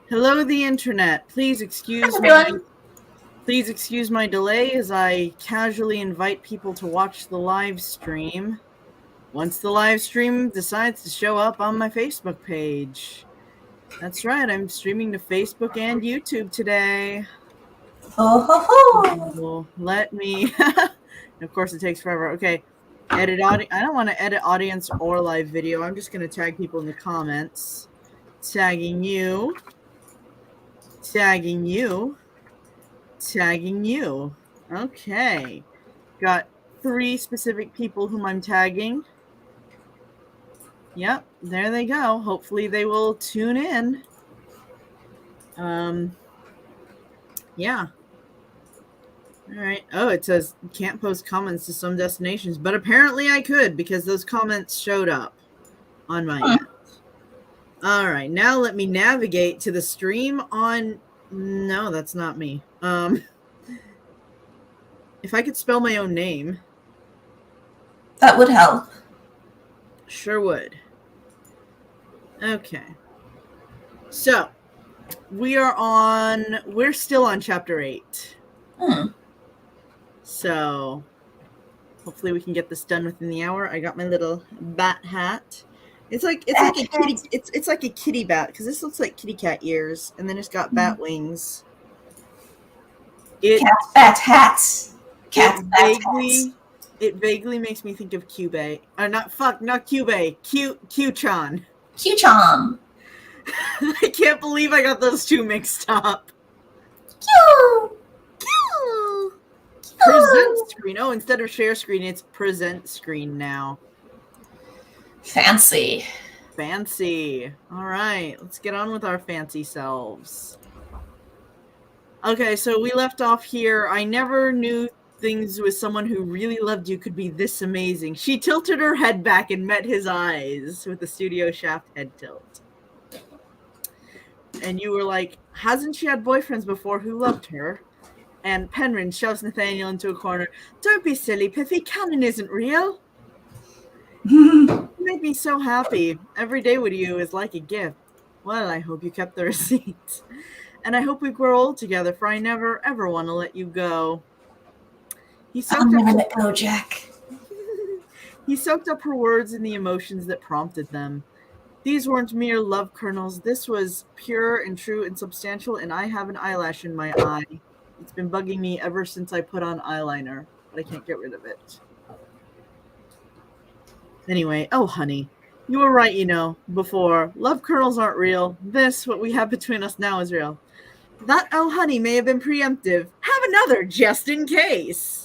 Hello, the internet. Please Hi, excuse everyone. my delay as I casually invite people to watch the live stream. Once the live stream decides to show up on my Facebook page. That's right, I'm streaming to Facebook and YouTube today. Oh ho ho! Well, let me. Of course, it takes forever. Okay, edit audio. I don't want to edit audience or live video. I'm just going to tag people in the comments. Tagging you. Tagging you. Tagging you. Okay. Got 3 specific people whom I'm tagging. Yep, there they go. Hopefully they will tune in. Yeah. All right. Oh, it says can't post comments to some destinations, but apparently I could because those comments showed up on my end. All right, now let me navigate to the stream on. No, that's not me. If I could spell my own name, That would help. sure would. Okay. So, we're still on chapter 8. So, hopefully we can get this done within the hour. I got my little bat hat. It's like a kitty bat because this looks like kitty cat ears, and then it's got bat wings. Cat bat hats. Cat bat hats. It vaguely makes me think of Cube. Not Cube. Q-chan. Q-chan. I can't believe I got those two mixed up. Q. Q. Present screen. Oh, instead of share screen, it's present screen now. Fancy. All right, let's get on with our fancy selves. Okay, so we left off here. I never knew things with someone who really loved you could be this amazing. She tilted her head back and met his eyes with the studio shaft head tilt. And you were like, hasn't she had boyfriends before who loved her? And Penryn shoves Nathaniel into a corner. Don't be silly, Piffy. Canon isn't real. You make me so happy. Every day with you is like a gift. Well, I hope you kept the receipt. And I hope we grow old together, for I never, ever want to let you go. I'll never let go, Jack. He soaked up her words and the emotions that prompted them. These weren't mere love kernels. This was pure and true and substantial, and I have an eyelash in my eye. It's been bugging me ever since I put on eyeliner, but I can't get rid of it. Anyway, oh, honey, you were right, before. Love kernels aren't real. This, what we have between us now, is real. That, oh, honey, may have been preemptive. Have another, just in case.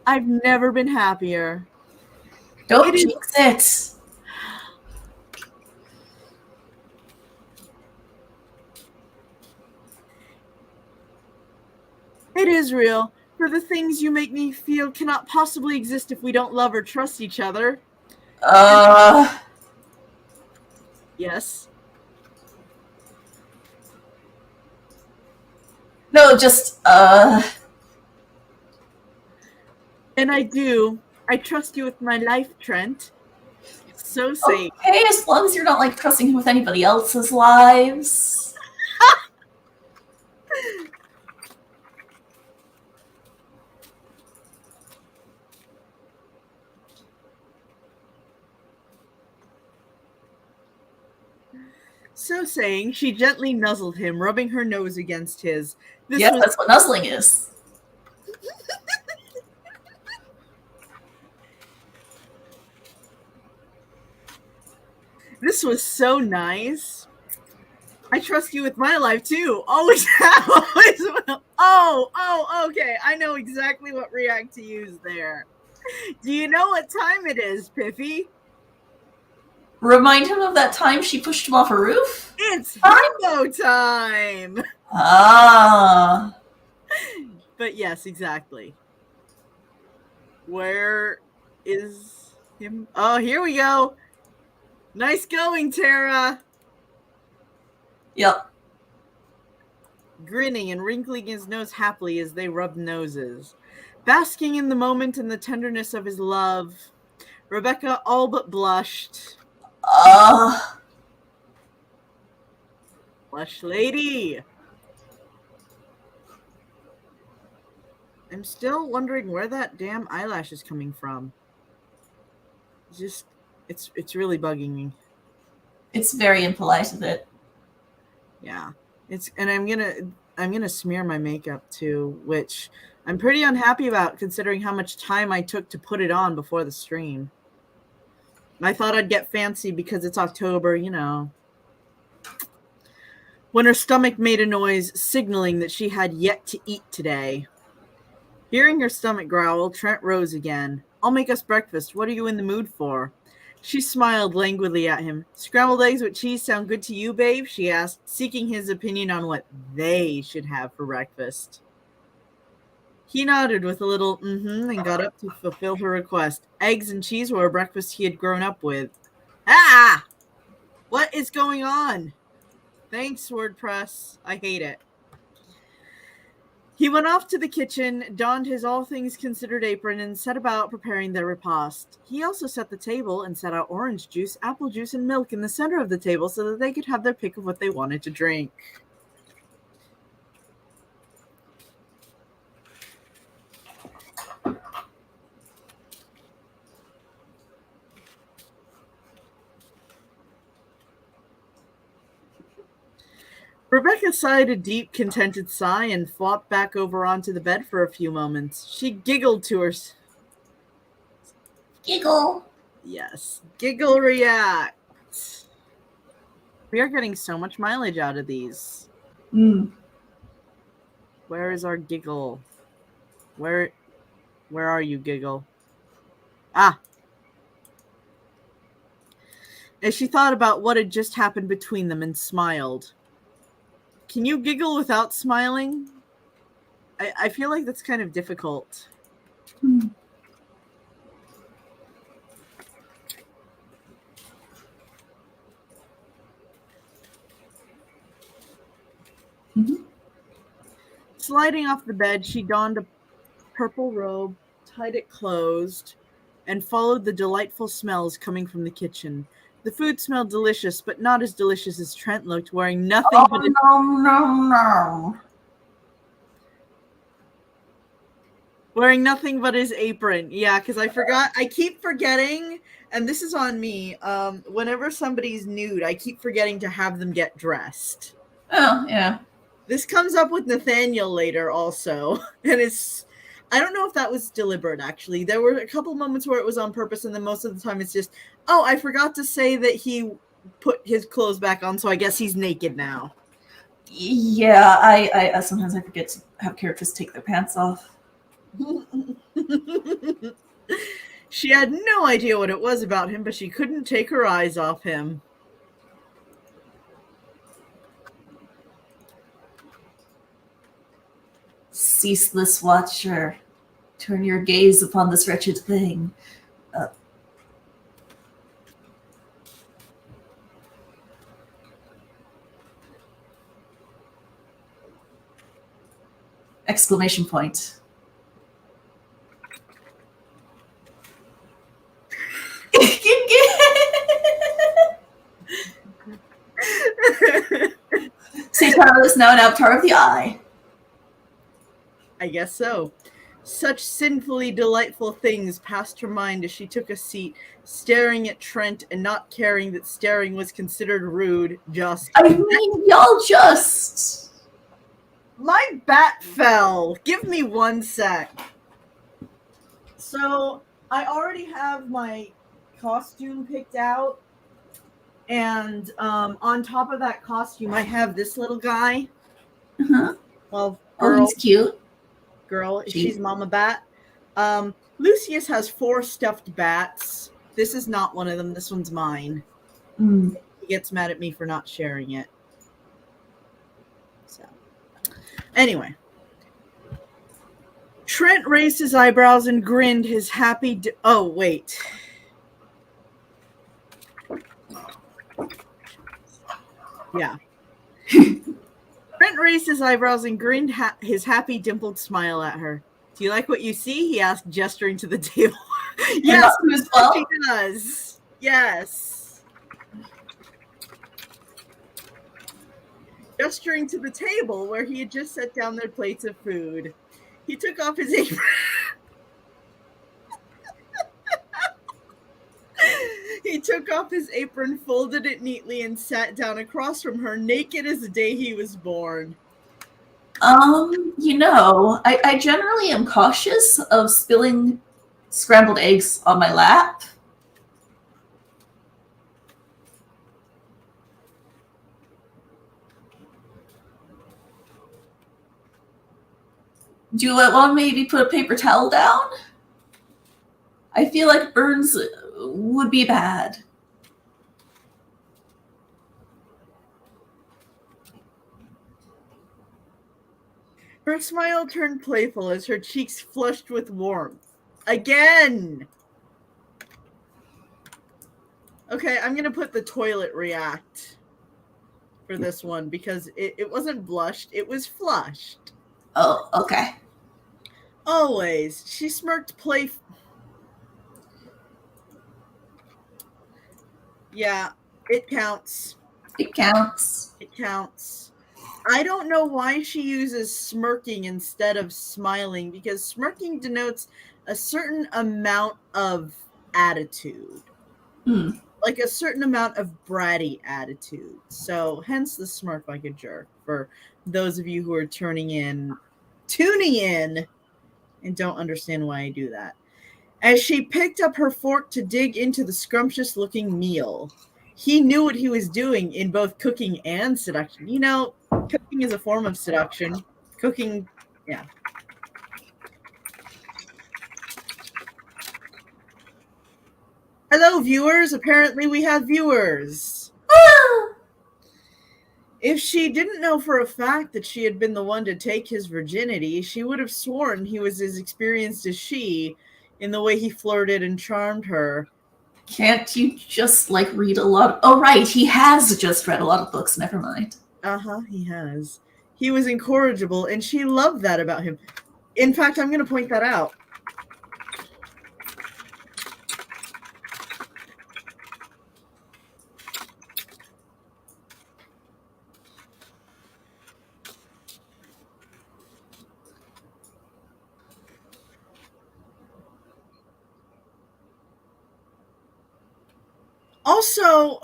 I've never been happier. Don't jinx it. It is real. For the things you make me feel cannot possibly exist if we don't love or trust each other. Yes. No, just, And I do. I trust you with my life, Trent. So safe. Okay, as long as you're not, like, trusting him with anybody else's lives. So saying, she gently nuzzled him, rubbing her nose against his. That's what nuzzling is. This was so nice. I trust you with my life, too. Always have, always will. Oh, okay. I know exactly what react to use there. Do you know what time it is, Piffy? Remind him of that time she pushed him off a roof? It's himbo time! Ah. But yes, exactly. Where is him? Oh, here we go. Nice going, Tara. Yep. Grinning and wrinkling his nose happily as they rubbed noses. Basking in the moment and the tenderness of his love, Rebecca all but blushed. Flesh lady. I'm still wondering where that damn eyelash is coming from. It's really bugging me. It's very impolite of it. Yeah. And I'm gonna smear my makeup too, which I'm pretty unhappy about considering how much time I took to put it on before the stream. I thought I'd get fancy because it's October, you know. When her stomach made a noise, signaling that she had yet to eat today. Hearing her stomach growl, Trent rose again. I'll make us breakfast. What are you in the mood for? She smiled languidly at him. Scrambled eggs with cheese sound good to you, babe? She asked, seeking his opinion on what they should have for breakfast. He nodded with a little and got up to fulfill her request. Eggs and cheese were a breakfast he had grown up with. Ah! What is going on? Thanks, WordPress. I hate it. He went off to the kitchen, donned his all things considered apron, and set about preparing their repast. He also set the table and set out orange juice, apple juice, and milk in the center of the table so that they could have their pick of what they wanted to drink. Rebecca sighed a deep, contented sigh and flopped back over onto the bed for a few moments. She giggled to herself. Giggle. Yes. Giggle react. We are getting so much mileage out of these. Where is our giggle? Where are you, giggle? Ah. As she thought about what had just happened between them and smiled. Can you giggle without smiling? I feel like that's kind of difficult. Sliding off the bed, she donned a purple robe, tied it closed, and followed the delightful smells coming from the kitchen. The food smelled delicious, but not as delicious as Trent looked, wearing nothing but no. Wearing nothing but his apron. Yeah, because I keep forgetting, and this is on me. Whenever somebody's nude, I keep forgetting to have them get dressed. Oh, yeah. This comes up with Nathaniel later also, and I don't know if that was deliberate, actually. There were a couple moments where it was on purpose, and then most of the time it's just, oh, I forgot to say that he put his clothes back on, so I guess he's naked now. Yeah, I sometimes I forget to have characters take their pants off. She had no idea what it was about him, but she couldn't take her eyes off him. Ceaseless watcher, turn your gaze upon this wretched thing. Exclamation point. Sataro is now an avatar of the eye. I guess so. Such sinfully delightful things passed her mind as she took a seat, staring at Trent and not caring that staring was considered rude. I mean, y'all just... My bat fell. Give me 1 sec. So, I already have my costume picked out. And on top of that costume, I have this little guy. Uh-huh. Well, girl. Oh, he's cute. Girl, she's Mama Bat. Lucius has 4 stuffed bats. This is not one of them. This one's mine. He gets mad at me for not sharing it. So, anyway. Trent raised his eyebrows and grinned his happy... oh, wait. Yeah. Trent raised his eyebrows and grinned his happy, dimpled smile at her. Do you like what you see? He asked, gesturing to the table. Yes, he does. Yes. gesturing to the table where he had just set down their plates of food. He took off his apron. He took off his apron, folded it neatly, and sat down across from her, naked as the day he was born. I generally am cautious of spilling scrambled eggs on my lap. Do you want to maybe put a paper towel down? I feel like burns would be bad. Her smile turned playful as her cheeks flushed with warmth. Again! Okay, I'm going to put the toilet react for this one because it wasn't blushed, it was flushed. Oh, okay. Always. She smirked Yeah, it counts. It counts. It counts. I don't know why she uses smirking instead of smiling, because smirking denotes a certain amount of attitude. Like a certain amount of bratty attitude. So hence the smirk like a jerk for those of you who are tuning in and don't understand why I do that. As she picked up her fork to dig into the scrumptious looking meal. He knew what he was doing in both cooking and seduction. You know, cooking is a form of seduction. Cooking, yeah. Hello, viewers. Apparently we have viewers. If she didn't know for a fact that she had been the one to take his virginity, she would have sworn he was as experienced as she in the way he flirted and charmed her. Can't you just, read a lot? Oh, right. He has just read a lot of books. Never mind. He has. He was incorrigible, and she loved that about him. In fact, I'm going to point that out. Also,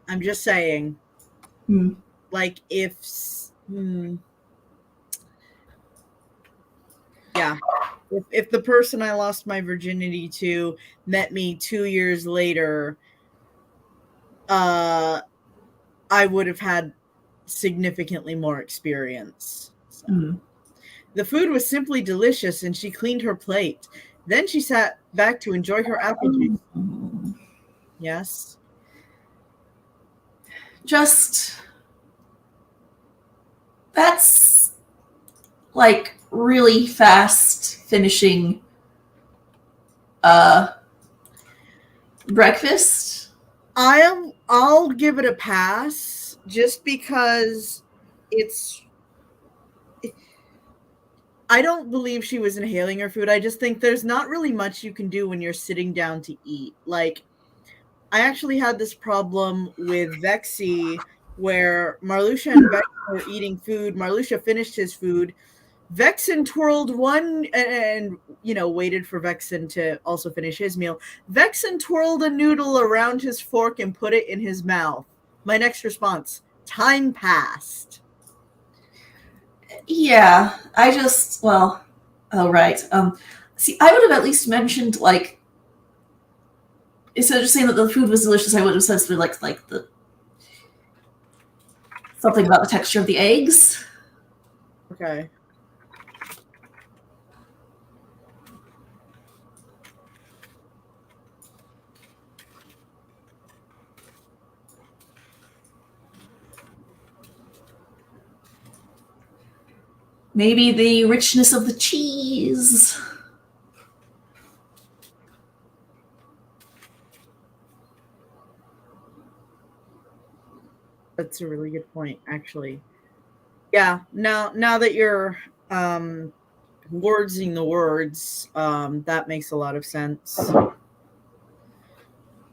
I'm just saying, like, if the person I lost my virginity to met me 2 years later, I would have had significantly more experience. So. The food was simply delicious, and she cleaned her plate. Then she sat back to enjoy her apple juice. Yes. That's really fast finishing breakfast. I'll give it a pass just because I don't believe she was inhaling her food. I just think there's not really much you can do when you're sitting down to eat. Like, I actually had this problem with Vexy where Marluxia and Vexen were eating food. Marluxia finished his food. Vexen twirled one and waited for Vexen to also finish his meal. Vexen twirled a noodle around his fork and put it in his mouth. My next response, time passed. Yeah, oh, right. See, I would have at least mentioned, instead of just saying that the food was delicious, I would have said something about the texture of the eggs. Okay. Maybe the richness of the cheese. That's a really good point, actually. Yeah, now that you're wordsing the words, that makes a lot of sense.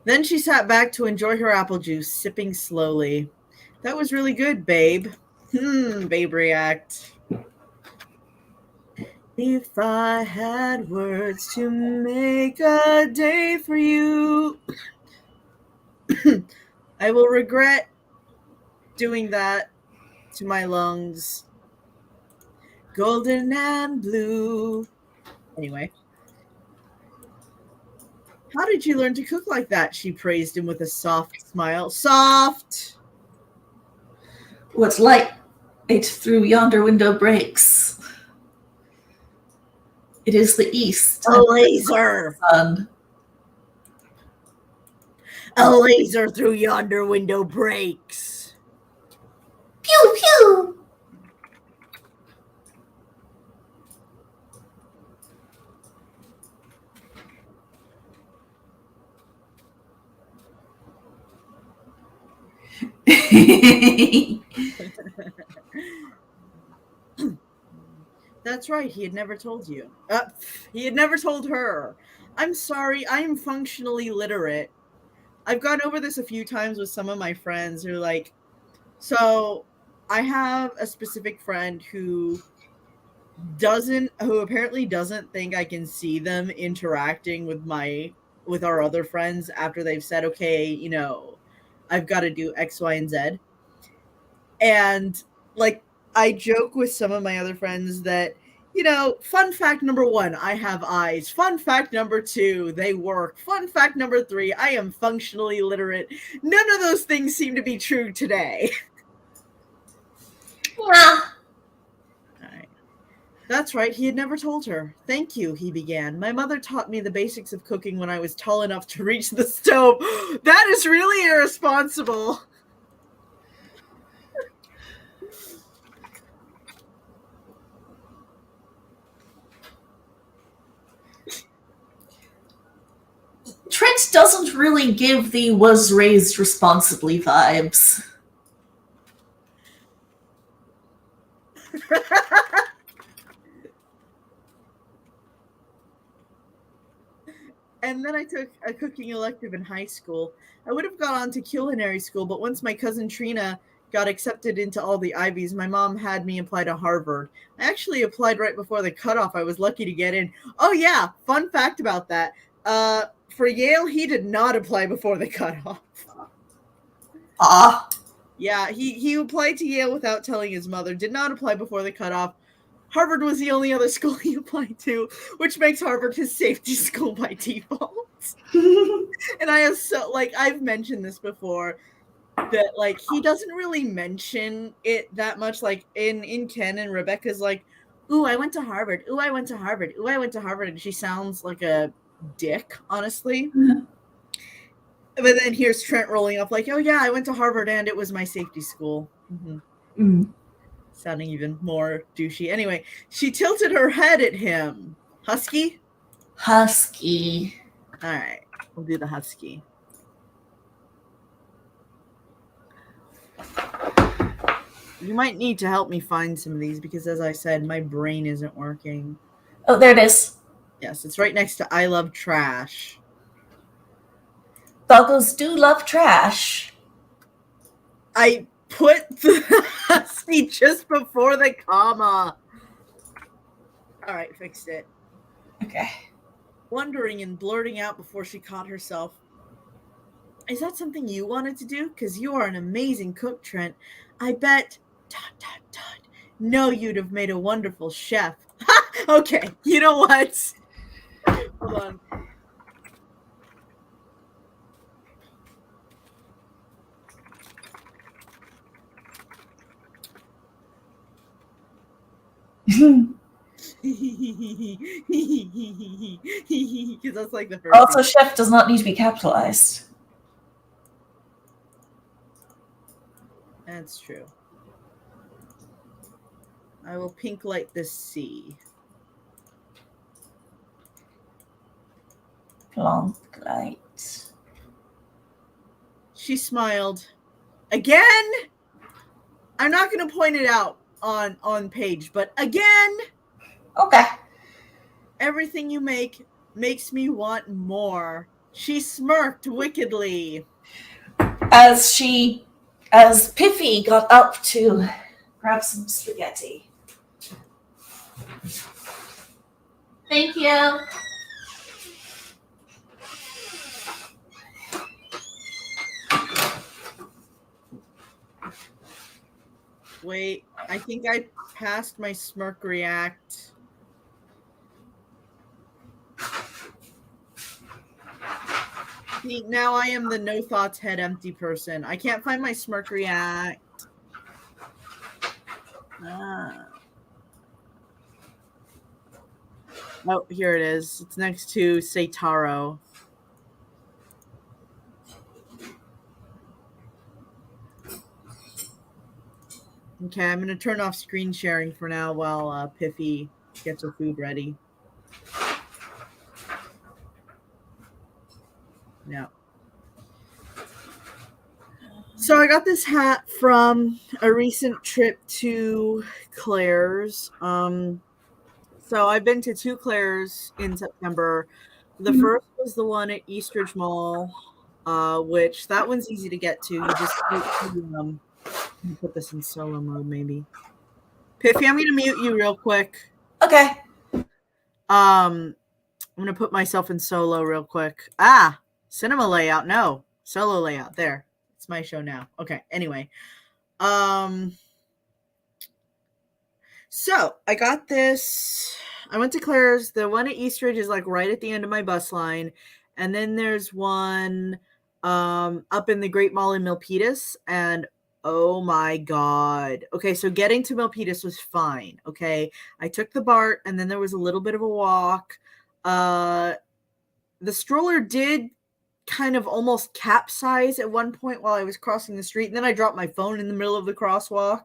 Then she sat back to enjoy her apple juice, sipping slowly. That was really good, babe. Babe react. If I had words to make a day for you, I will regret doing that to my lungs. Golden and blue. Anyway. How did you learn to cook like that? She praised him with a soft smile. Soft! What light through yonder window breaks? It is the east. A laser! Sun. A laser through yonder window breaks. Pew pew! That's right, he had never told you. He had never told her. I'm sorry, I am functionally literate. I've gone over this a few times with some of my friends who are like, so I have a specific friend who apparently doesn't think I can see them interacting with our other friends after they've said, okay, I've got to do X, Y, and Z. And like, I joke with some of my other friends that, fun fact number 1, I have eyes. Fun fact number 2, they work. Fun fact number 3, I am functionally literate. None of those things seem to be true today. Yeah. All right. That's right, he had never told her. Thank you, he began. My mother taught me the basics of cooking when I was tall enough to reach the stove. That is really irresponsible. Trent doesn't really give the was raised responsibly vibes. And then I took a cooking elective in high school. I would have gone on to culinary school, but once my cousin Trina got accepted into all the Ivies, my mom had me apply to Harvard. I actually applied right before the cutoff. I was lucky to get in. Oh yeah, fun fact about that. For Yale, he did not apply before the cutoff. Yeah, he applied to Yale without telling his mother, did not apply before the cutoff. Harvard was the only other school he applied to, which makes Harvard his safety school by default. And I've mentioned this before, that he doesn't really mention it that much. Like in Ken and Rebecca's like, ooh, I went to Harvard. Ooh, I went to Harvard. Ooh, I went to Harvard. And she sounds like a dick, honestly. But then here's Trent rolling up like, oh yeah, I went to Harvard and it was my safety school. Sounding even more douchey. Anyway, she tilted her head at him. Husky? Husky. All right, we'll do the husky. You might need to help me find some of these because, as I said, my brain isn't working. Oh, there it is. Yes, it's right next to I love trash. Doggos do love trash. I put the husky just before the comma. All right, fixed it. Okay. Wondering and blurting out before she caught herself. Is that something you wanted to do? Because you are an amazing cook, Trent. I bet... ... No, you'd have made a wonderful chef. Okay, you know what? Hold on. Because that's like the first. Also, chef does not need to be capitalized. That's true. I will pink light this C. Long light. She smiled. Again? I'm not going to point it out on page, but again? Okay. Everything you make makes me want more. She smirked wickedly. As Piffy got up to grab some spaghetti. Thank you. Wait, I think I passed my smirk react. See, now I am the no thoughts head empty person. I can't find my smirk react. Oh, here it is. It's next to Seitaro. Okay, I'm going to turn off screen sharing for now while Piffy gets her food ready. No. So I got this hat from a recent trip to Claire's. So I've been to 2 Claire's in September. The first was the one at Eastridge Mall, which that one's easy to get to. You just let me put this in solo mode, maybe. Piffy, I'm going to mute you real quick. Okay. I'm going to put myself in solo real quick. Cinema layout. No, solo layout. There. It's my show now. Okay. Anyway. So I got this. I went to Claire's. The one at Eastridge is like right at the end of my bus line. And then there's one up in the Great Mall in Milpitas. And oh my God. Okay, so getting to Milpitas was fine. Okay. I took the BART and then there was a little bit of a walk. The stroller did kind of almost capsize at one point while I was crossing the street. And then I dropped my phone in the middle of the crosswalk.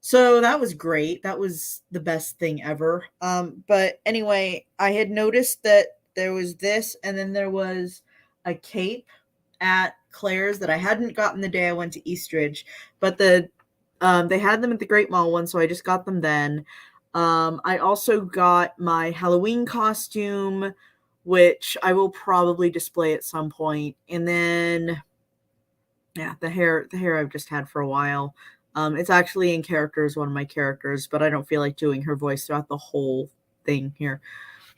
So that was great. That was the best thing ever. But anyway, I had noticed that there was this, and then there was a cape at Claire's that I hadn't gotten the day I went to Eastridge, but they had them at the Great Mall one, so I just got them then. I also got my Halloween costume, which I will probably display at some point. And then, yeah, the hair I've just had for a while. It's actually in character as one of my characters, but I don't feel like doing her voice throughout the whole thing here.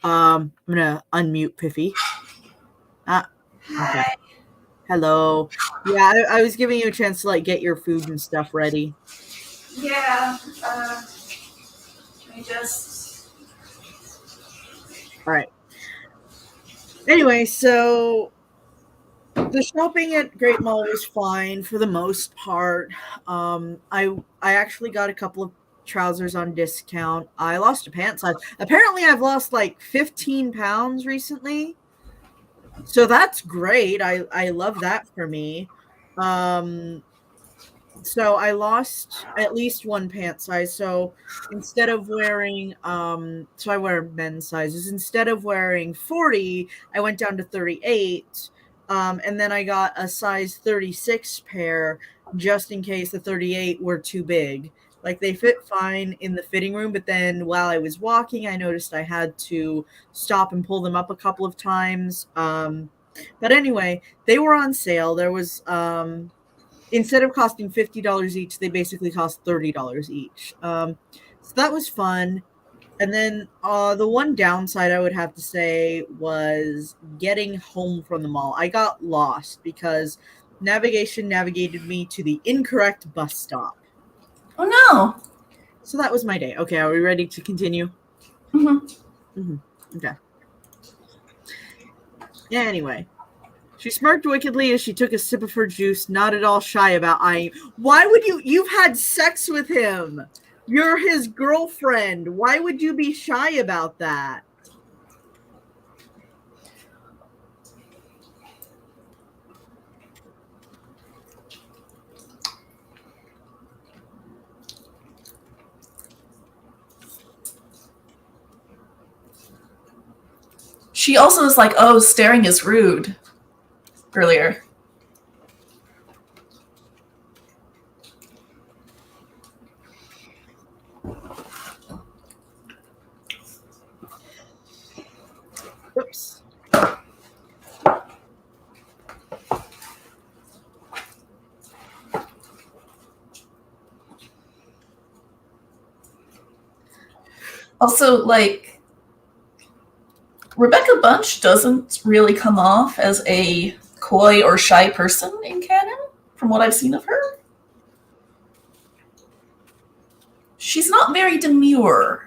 I'm gonna unmute Piffy. Okay. Hi. Hello. Yeah, I was giving you a chance to like get your food and stuff ready. Yeah. Let me just. All right. Anyway, so the shopping at Great Mall was fine for the most part. I actually got a couple of trousers on discount. I lost a pant size. Apparently, I've lost like 15 pounds recently. So that's great. I love that for me. So I lost at least one pant size. So instead of wearing so I wear men's sizes. Instead of wearing 40, I went down to 38. And then I got a size 36 pair just in case the 38 were too big. Like they fit fine in the fitting room, but then while I was walking, I noticed I had to stop and pull them up a couple of times. But anyway, they were on sale. There was instead of costing $50 each, they basically cost $30 each. So that was fun. And then the one downside I would have to say was getting home from the mall. I got lost because navigation navigated me to the incorrect bus stop. Oh no. So that was my day. Okay, are we ready to continue? Okay. Anyway. She smirked wickedly as she took a sip of her juice, not at all shy about eyeing. Why would you've had sex with him? You're his girlfriend. Why would you be shy about that? She also was like, "Oh, staring is rude," earlier. Oops. Also, like, Rebecca Bunch doesn't really come off as a coy or shy person in canon, from what I've seen of her. She's not very demure.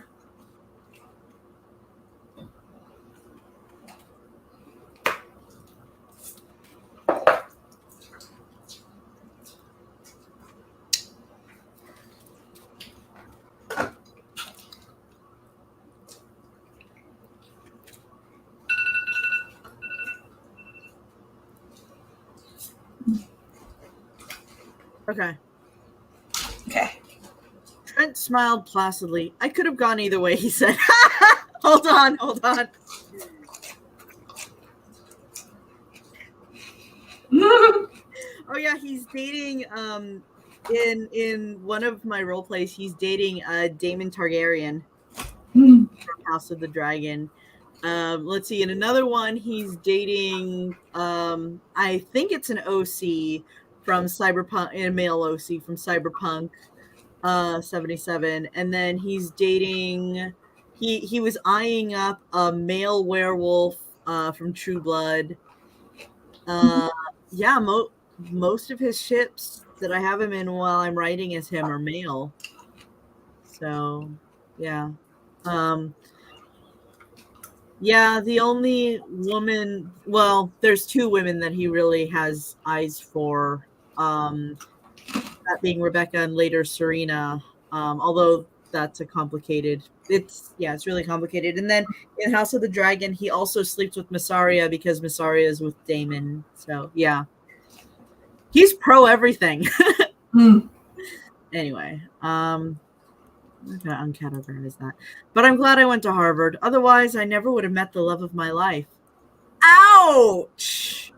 Okay. Okay. Trent smiled placidly. I could have gone either way, he said. Hold on. Oh yeah, he's dating in one of my role plays, he's dating Daemon Targaryen from House of the Dragon. Let's see, in another one he's dating I think it's an OC from Cyberpunk, a male OC from Cyberpunk 77, and then he's dating he was eyeing up a male werewolf from True Blood. Yeah, most of his ships that I have him in while I'm writing as him are male. So, yeah. Yeah, the only woman, well, there's two women that he really has eyes for. That being Rebecca and later Serena. Although that's a complicated, it's really complicated. And then in House of the Dragon, he also sleeps with Massaria because Massaria is with Daemon. So, yeah. He's pro everything. Anyway, I'm gonna uncategorize that. But I'm glad I went to Harvard. Otherwise, I never would have met the love of my life. Ouch!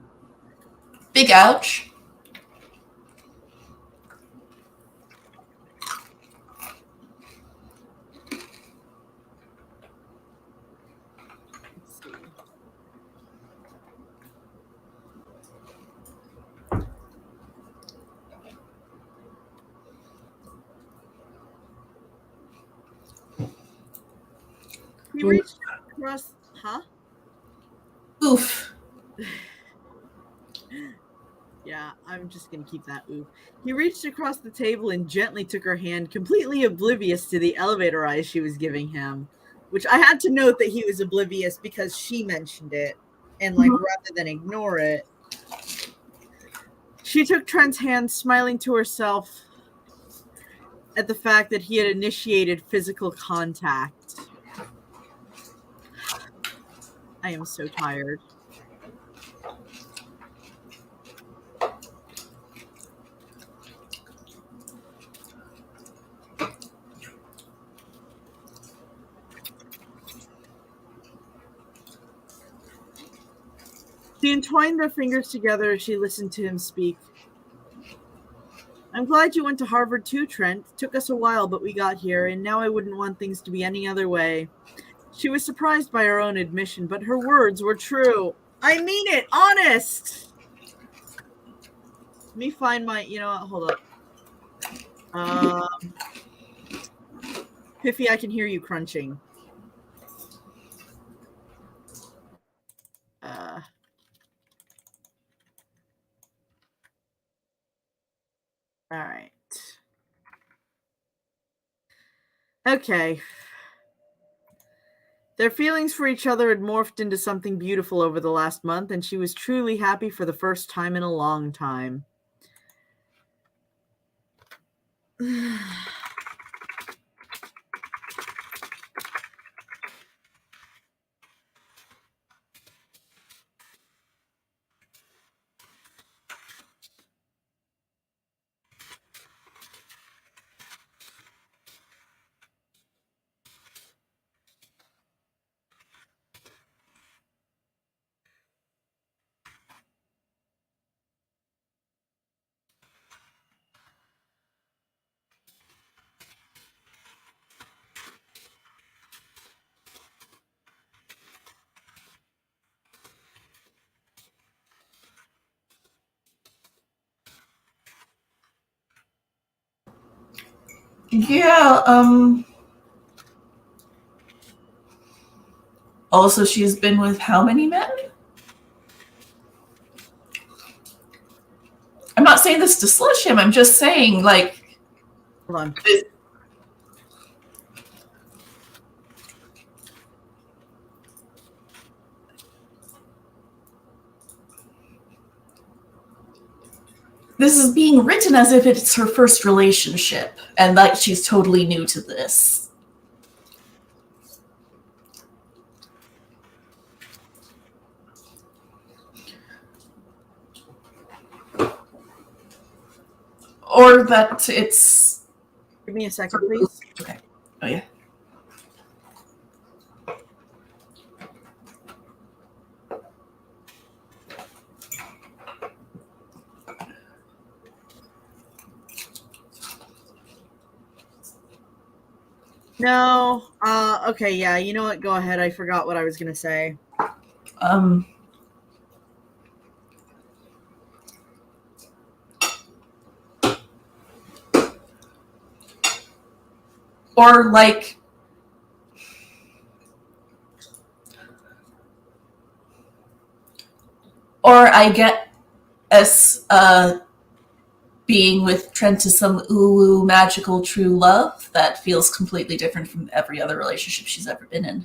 Big ouch. Let's see. He reached across, huh? Oof. Yeah, I'm just gonna keep that oof. He reached across the table and gently took her hand, completely oblivious to the elevator eyes she was giving him. Which I had to note that he was oblivious because she mentioned it, and like rather than ignore it. She took Trent's hand, smiling to herself at the fact that he had initiated physical contact. I am so tired. She entwined their fingers together as she listened to him speak. I'm glad you went to Harvard too, Trent. It took us a while, but we got here, and now I wouldn't want things to be any other way. She was surprised by her own admission, but her words were true. I mean it, honest. Let me find my, hold up. Piffy, I can hear you crunching. All right. Okay. Their feelings for each other had morphed into something beautiful over the last month, and she was truly happy for the first time in a long time. Yeah, also she's been with how many men? I'm not saying this to slush him, I'm just saying, like... Hold on. This is being written as if it's her first relationship, and like she's totally new to this. Or that it's... Give me a second, please. Okay. Oh, yeah. No. Okay, yeah, you know what? Go ahead. I forgot what I was going to say. Or like... Or I get as being with Trent is some ooh magical true love that feels completely different from every other relationship she's ever been in.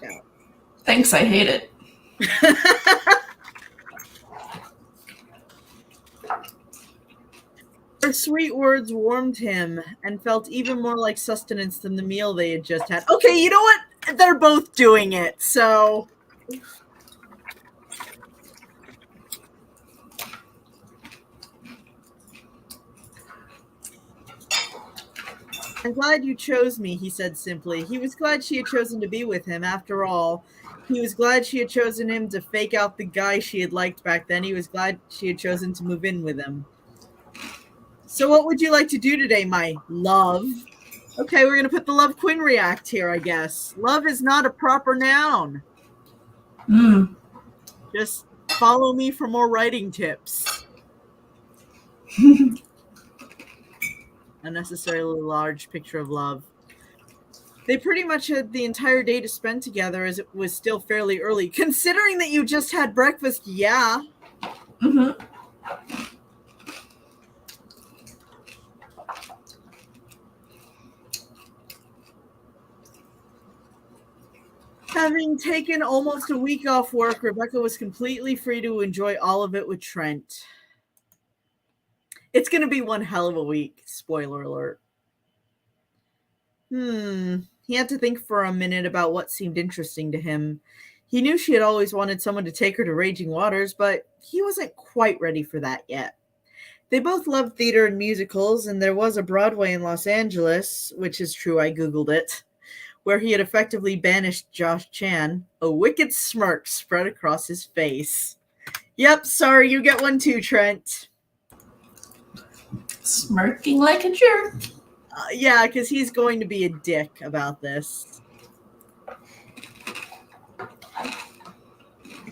Yeah. Thanks, I hate it. Her sweet words warmed him and felt even more like sustenance than the meal they had just had. Okay, you know what? They're both doing it, so... I'm glad you chose me, he said simply. He was glad she had chosen to be with him, after all. He was glad she had chosen him to fake out the guy she had liked back then. He was glad she had chosen to move in with him. So what would you like to do today, my love? Okay, we're going to put the love Quinn react here, I guess. Love is not a proper noun. Just follow me for more writing tips. Unnecessarily large picture of love. They pretty much had the entire day to spend together as it was still fairly early. Considering that you just had breakfast, yeah. Mm-hmm. Having taken almost a week off work, Rebecca was completely free to enjoy all of it with Trent. It's going to be one hell of a week. Spoiler alert. He had to think for a minute about what seemed interesting to him. He knew she had always wanted someone to take her to Raging Waters, but he wasn't quite ready for that yet. They both loved theater and musicals, and there was a Broadway in Los Angeles, which is true, I Googled it, where he had effectively banished Josh Chan. A wicked smirk spread across his face. Yep, sorry, you get one too, Trent. Smirking like a jerk. Yeah, because he's going to be a dick about this.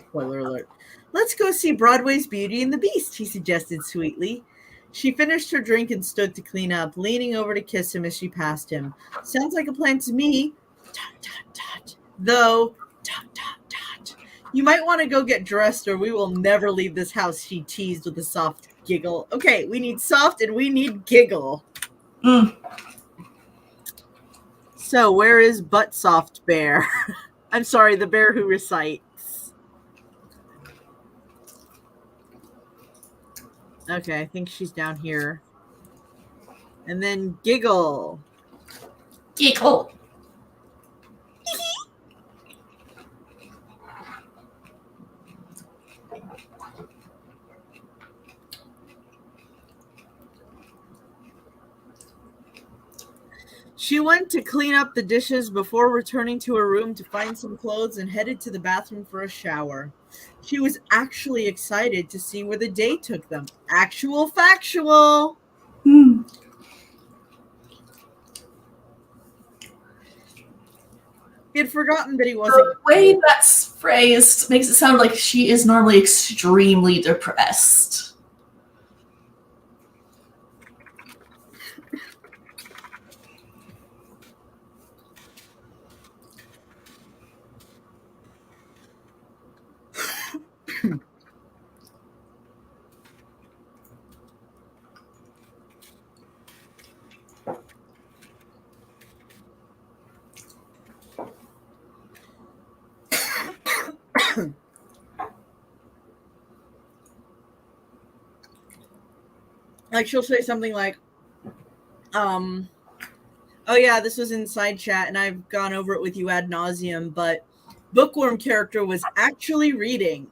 Spoiler alert. Let's go see Broadway's Beauty and the Beast, he suggested sweetly. She finished her drink and stood to clean up, leaning over to kiss him as she passed him. Sounds like a plan to me. ... Though... ... You might want to go get dressed or we will never leave this house, she teased with a soft giggle. Okay, we need soft and we need giggle. So, where is Butt Soft Bear? I'm sorry, the bear who recites. Okay, I think she's down here. And then Giggle. Giggle. She went to clean up the dishes before returning to her room to find some clothes and headed to the bathroom for a shower. She was actually excited to see where the day took them. Actual factual. Hmm. He had forgotten that he The wasn't. way that's phrased makes it sound like she is normally extremely depressed. Like, she'll say something like, oh yeah, this was in side chat and I've gone over it with you ad nauseum, but Bookworm character was actually reading.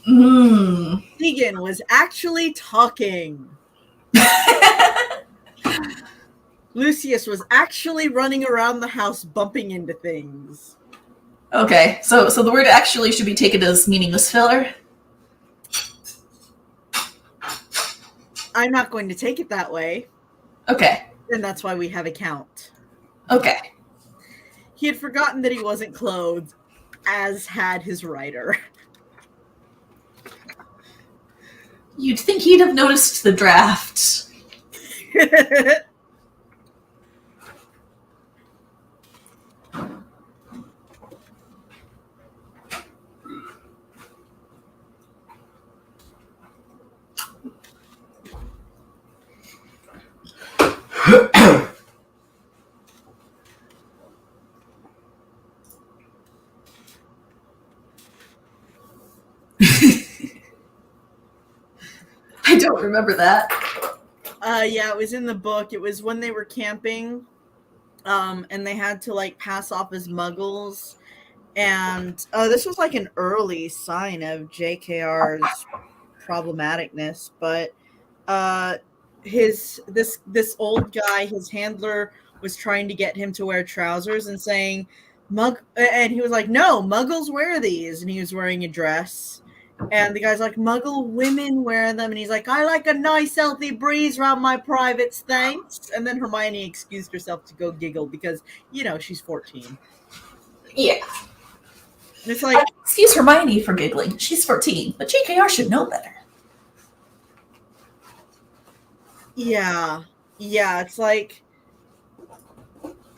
Mm. Sigyn was actually talking. Lucius was actually running around the house bumping into things. Okay, so the word actually should be taken as meaningless filler. I'm not going to take it that way. Okay. And that's why we have a count. Okay. He had forgotten that he wasn't clothed, as had his writer. You'd think he'd have noticed the draft. I don't remember that. Yeah, it was in the book. It was when they were camping, and they had to like pass off as muggles. And this was like an early sign of JKR's problematicness, but this old guy, his handler, was trying to get him to wear trousers and saying and he was like, no, muggles wear these, and he was wearing a dress. And the guy's like, muggle women wear them. And he's like, I like a nice healthy breeze around my privates, thanks. And then Hermione excused herself to go giggle because, she's 14. Yeah. And it's like, excuse Hermione for giggling. She's 14, but JKR should know better. Yeah, it's like,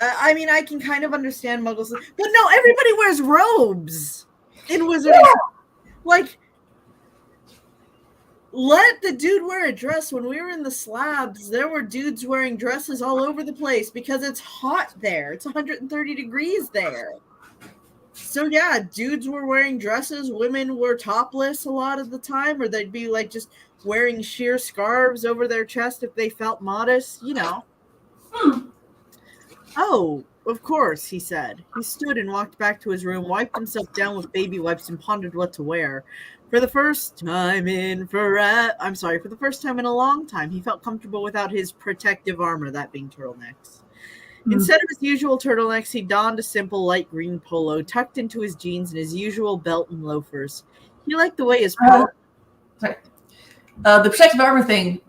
I mean, I can kind of understand muggles, but no, everybody wears robes in Wizarding. Yeah. Like, let the dude wear a dress. When we were in the slabs, there were dudes wearing dresses all over the place because it's hot there. It's 130 degrees there. So yeah, dudes were wearing dresses. Women were topless a lot of the time, or they'd be like just wearing sheer scarves over their chest if they felt modest, Oh, of course, he said. He stood and walked back to his room, wiped himself down with baby wipes, and pondered what to wear. For the first time in a long time, he felt comfortable without his protective armor, that being turtlenecks. Instead of his usual turtlenecks, he donned a simple light green polo, tucked into his jeans and his usual belt and loafers. He liked the way his power... The protective armor thing,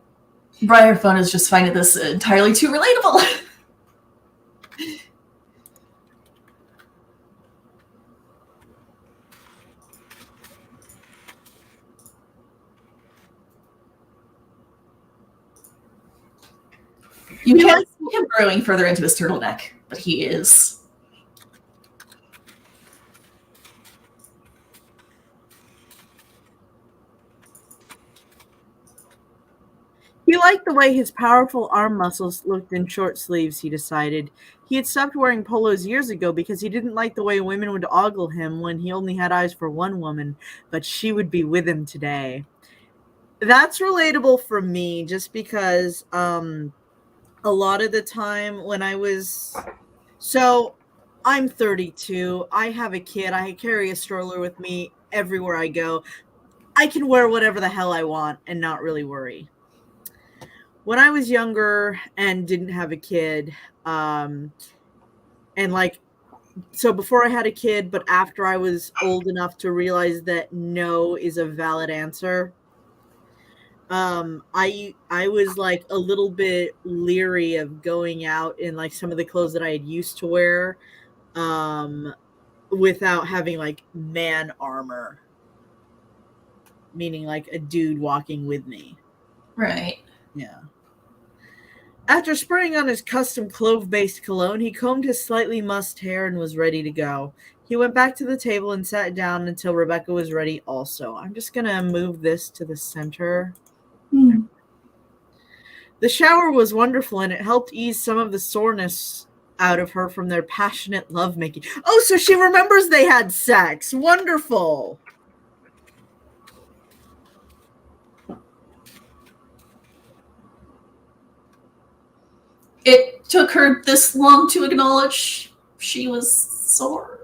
Briarphone is just finding this entirely too relatable. You can't see him burrowing further into his turtleneck, but he is. He liked the way his powerful arm muscles looked in short sleeves, he decided. He had stopped wearing polos years ago because he didn't like the way women would ogle him when he only had eyes for one woman, but she would be with him today. That's relatable for me just because a lot of the time when I was... So, I'm 32. I have a kid. I carry a stroller with me everywhere I go. I can wear whatever the hell I want and not really worry. when I was younger and didn't have a kid, and like, so before I had a kid, but after I was old enough to realize that no is a valid answer, I was like a little bit leery of going out in like some of the clothes that I had used to wear, without having like man armor, meaning like a dude walking with me. Right. Yeah. After spraying on his custom clove-based cologne, he combed his slightly mussed hair and was ready to go. He went back to the table and sat down until Rebecca was ready also. I'm just going to move this to the center. The shower was wonderful, and it helped ease some of the soreness out of her from their passionate lovemaking. Oh, so she remembers they had sex. Wonderful. It took her this long to acknowledge she was sore.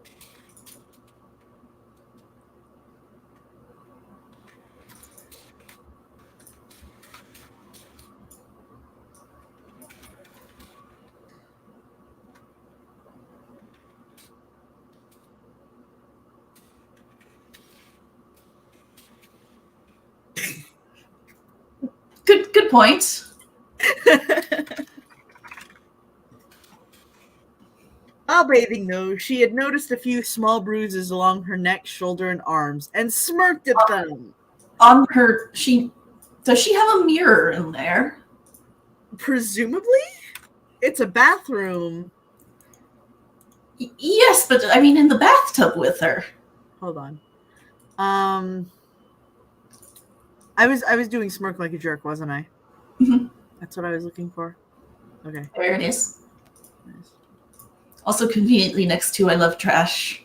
Good point. While bathing, though, she had noticed a few small bruises along her neck, shoulder, and arms, and smirked at them. On her, does she have a mirror in there? Presumably? It's a bathroom. Yes, but I mean in the bathtub with her. Hold on. I was doing smirk like a jerk, wasn't I? Mm-hmm. That's what I was looking for. Okay. There it is. Nice. Also conveniently next to I love trash.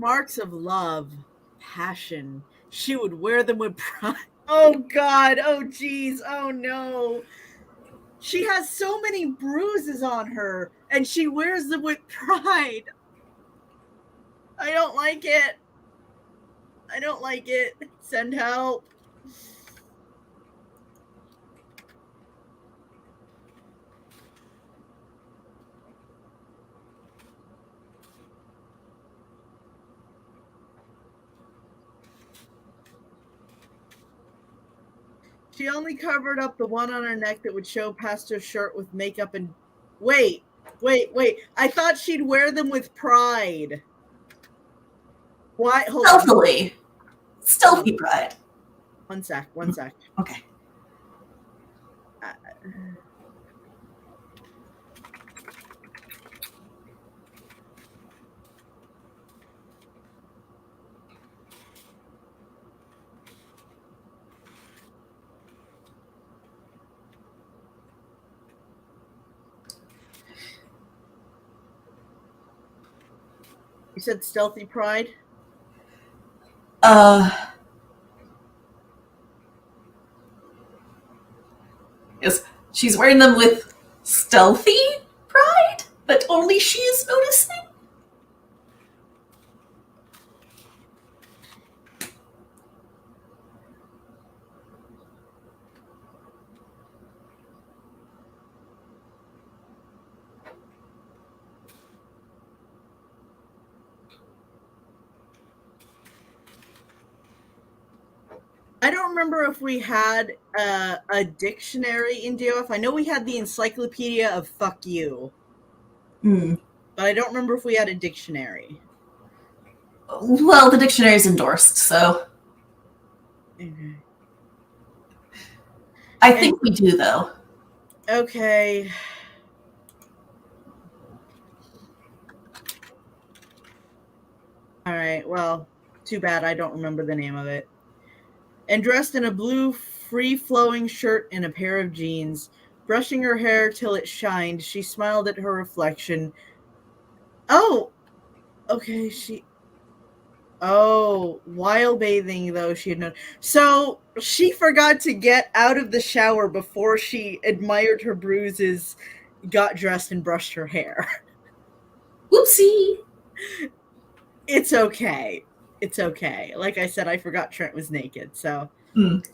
Marks of love, passion. She would wear them with pride. Oh, God. Oh, geez. Oh, no. She has so many bruises on her, and she wears them with pride. I don't like it. I don't like it. Send help. She only covered up the one on her neck that would show past her shirt with makeup and... Wait. I thought she'd wear them with pride. Why? Hold Stealthily. on. Stealthy pride. One sec. Okay. You said stealthy pride? Yes, she's wearing them with stealthy pride, but only she is noticing. I don't remember if we had a dictionary in DOF. I know we had the Encyclopedia of Fuck You. But I don't remember if we had a dictionary. Well, the dictionary is endorsed, so... Okay. I think we do, though. Okay. All right, well, too bad I don't remember the name of it. And dressed in a blue free-flowing shirt and a pair of jeans, brushing her hair till it shined, she smiled at her reflection. Oh! Okay, Oh, while bathing, though, she had known. So she forgot to get out of the shower before she admired her bruises, got dressed, and brushed her hair. Whoopsie. It's okay. It's okay. Like I said, I forgot Trent was naked, so. Mm.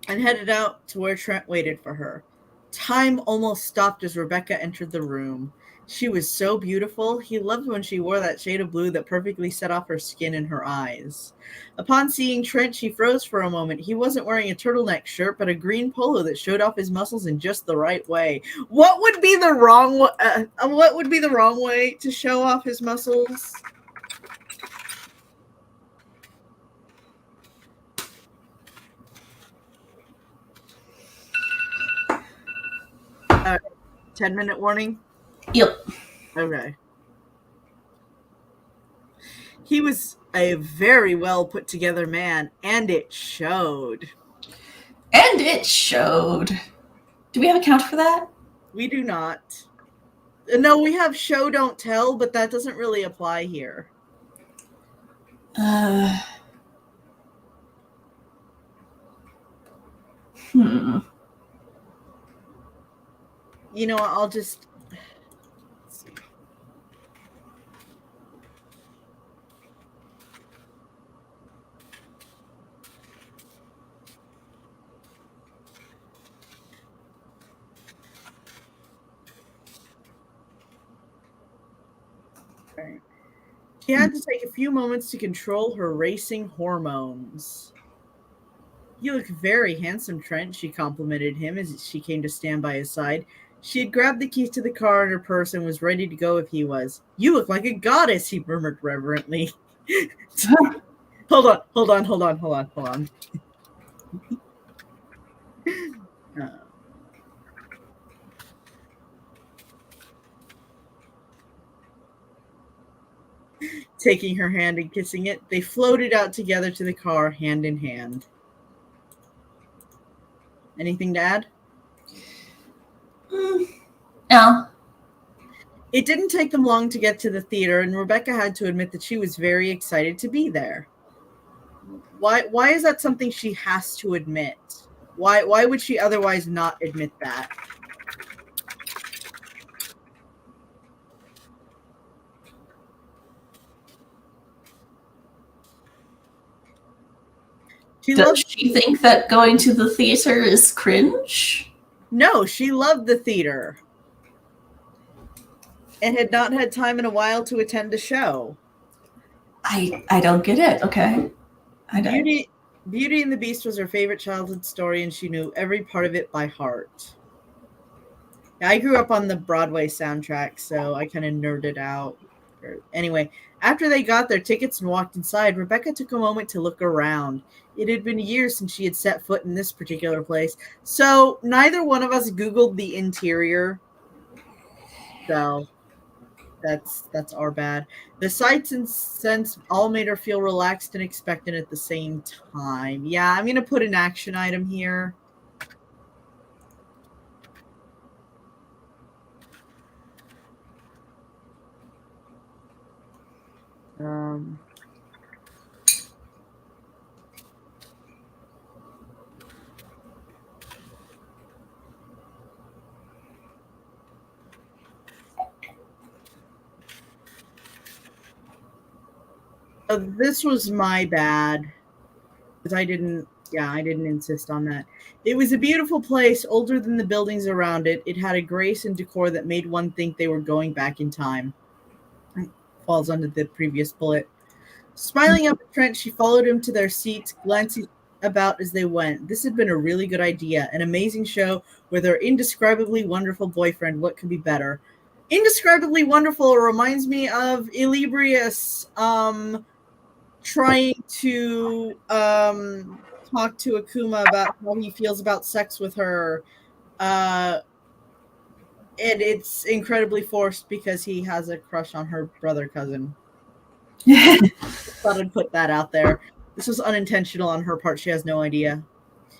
And headed out to where Trent waited for her. Time almost stopped as Rebecca entered the room. She was so beautiful. He loved when she wore that shade of blue that perfectly set off her skin and her eyes. Upon seeing Trent, she froze for a moment. He wasn't wearing a turtleneck shirt, but a green polo that showed off his muscles in just the right way. What would be the wrong way to show off his muscles? Uh, 10-minute warning? Yep. Okay. He was a very well put together man, and it showed. And it showed. Do we have a count for that? We do not. No, we have show don't tell, but that doesn't really apply here. Hmm. You know, I'll just. Let's see. Okay. She had to take a few moments to control her racing hormones. You look very handsome, Trent, she complimented him as she came to stand by his side. She had grabbed the keys to the car in her purse and was ready to go if he was. You look like a goddess, he murmured reverently. Hold on. Taking her hand and kissing it, they floated out together to the car, hand in hand. Anything to add? No. It didn't take them long to get to the theater, and Rebecca had to admit that she was very excited to be there. Why is that something she has to admit? Why would she otherwise not admit that? Does she think that going to the theater is cringe? No, she loved the theater and had not had time in a while to attend a show. I don't get it. Okay. I don't. Beauty and the Beast was her favorite childhood story, and she knew every part of it by heart. I grew up on the Broadway soundtrack, so I kind of nerded out. Anyway, after they got their tickets and walked inside, Rebecca took a moment to look around. It had been years since she had set foot in this particular place, so neither one of us Googled the interior. So that's our bad. The sights and scents all made her feel relaxed and expectant at the same time. Yeah, I'm going to put an action item here. This was my bad because I didn't insist on that. It was a beautiful place, older than the buildings around it. It had a grace and decor that made one think they were going back in time. Falls under the previous bullet. Smiling up at Trent, she followed him to their seats, glancing about as they went. This had been a really good idea, an amazing show with her indescribably wonderful boyfriend. What could be better? Indescribably wonderful reminds me of Ilibrius trying to talk to Akuma about how he feels about sex with her. And it's incredibly forced because he has a crush on her brother cousin. Thought I'd put that out there. This was unintentional on her part. She has no idea.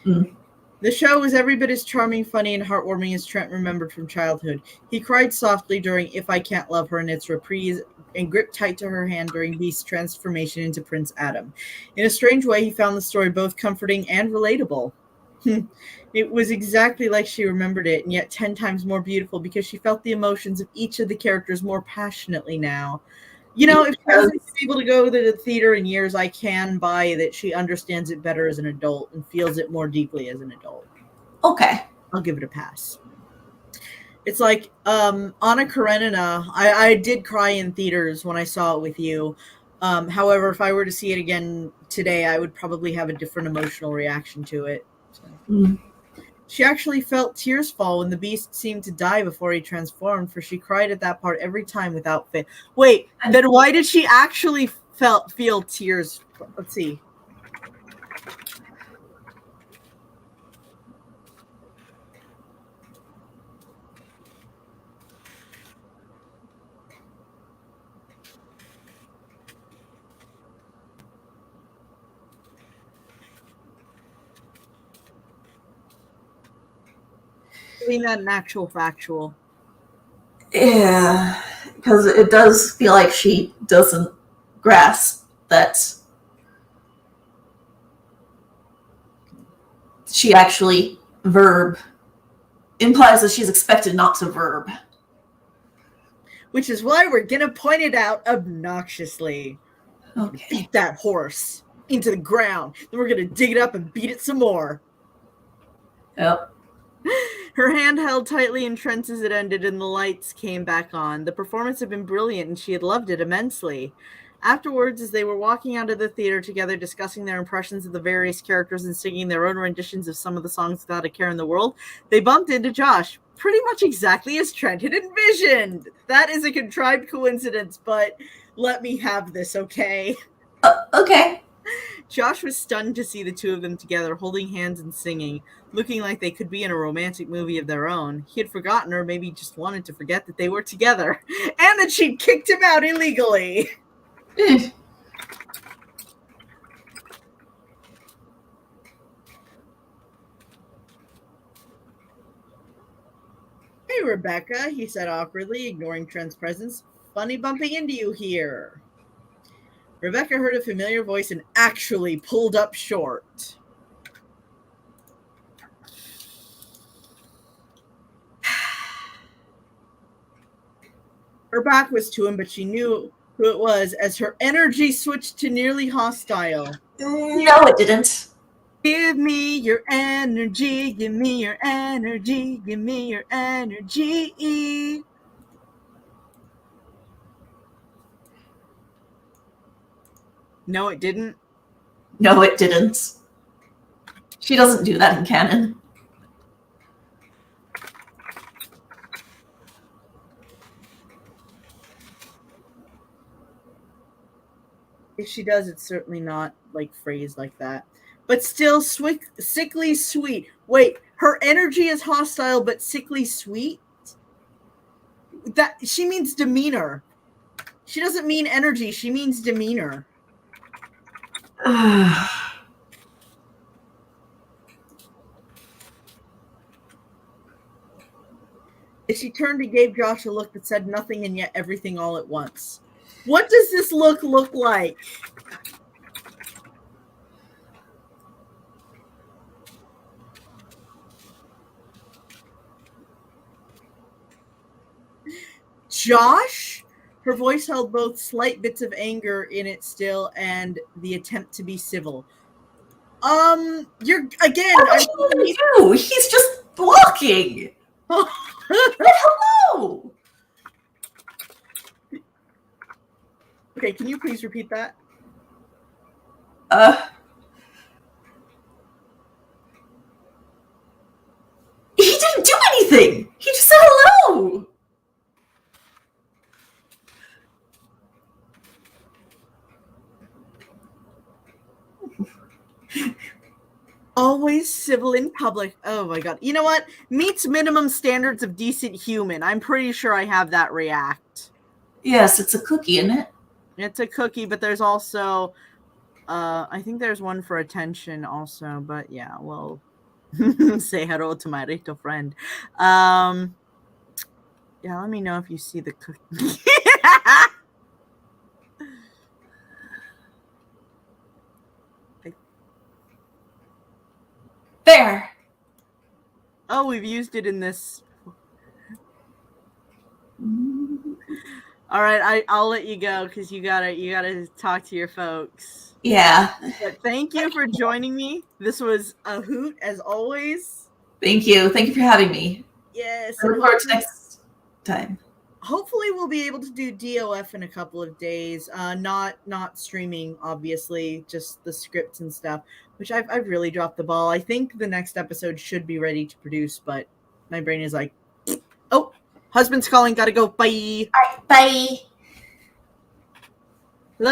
The show was every bit as charming, funny, and heartwarming as Trent remembered from childhood. He cried softly during If I Can't Love Her in its reprise and gripped tight to her hand during Beast's transformation into Prince Adam. In a strange way, he found the story both comforting and relatable. It was exactly like she remembered it, and yet 10 times more beautiful because she felt the emotions of each of the characters more passionately now. You know, if she hasn't been able to go to the theater in years, I can buy that she understands it better as an adult and feels it more deeply as an adult. Okay. I'll give it a pass. It's like Anna Karenina. I did cry in theaters when I saw it with you. However, if I were to see it again today, I would probably have a different emotional reaction to it. So. She actually felt tears fall when the Beast seemed to die before he transformed, for she cried at that part every time without fail. Wait, then why did she actually feel tears? Let's see. Doing that an actual factual. Yeah, because it does feel like she doesn't grasp that she actually implies that she's expected not to verb. Which is why we're going to point it out obnoxiously. Okay. Beat that horse into the ground. Then we're going to dig it up and beat it some more. Yep. Her hand held tightly in Trent's as it ended, and the lights came back on. The performance had been brilliant, and she had loved it immensely. Afterwards, as they were walking out of the theater together, discussing their impressions of the various characters and singing their own renditions of some of the songs without a care in the world, they bumped into Josh, pretty much exactly as Trent had envisioned. That is a contrived coincidence, but let me have this, okay? Okay. Josh was stunned to see the two of them together, holding hands and singing, looking like they could be in a romantic movie of their own. He had forgotten, or maybe just wanted to forget, that they were together, and that she'd kicked him out illegally. Hey, Rebecca, he said awkwardly, ignoring Trent's presence. Funny bumping into you here. Rebecca heard a familiar voice and actually pulled up short. Her back was to him, but she knew who it was as her energy switched to nearly hostile. No, it didn't. Give me your energy, give me your energy, give me your energy. No, it didn't. No, it didn't. She doesn't do that in canon. If she does, it's certainly not like phrased like that. But still sickly sweet. Wait, her energy is hostile but sickly sweet? That she means demeanor. She doesn't mean energy, she means demeanor. As she turned and gave Josh a look that said nothing and yet everything all at once. What does this look like? Josh? Her voice held both slight bits of anger in it still and the attempt to be civil. You're again. What did he do? He's just walking. Hello. Okay, can you please repeat that? He didn't do anything. He just said hello. Always civil in public. Oh my god. You know what? Meets minimum standards of decent human. I'm pretty sure I have that react. Yes, it's a cookie, isn't it? It's a cookie, but there's also I think there's one for attention also, but yeah, well say hello to my little friend. Yeah, let me know if you see the cookie. Where? Oh, we've used it in this. All right, I'll let you go because you gotta talk to your folks. Yeah. But thank you for joining me. This was a hoot as always. Thank you. Thank you for having me. Yes, I and look forward to next time. hopefully we'll be able to do DOF in a couple of days. Not streaming, obviously, just the scripts and stuff, which I've really dropped the ball. I think the next episode should be ready to produce, but my brain is like, oh, husband's calling, gotta go, bye. All right, bye. Hello?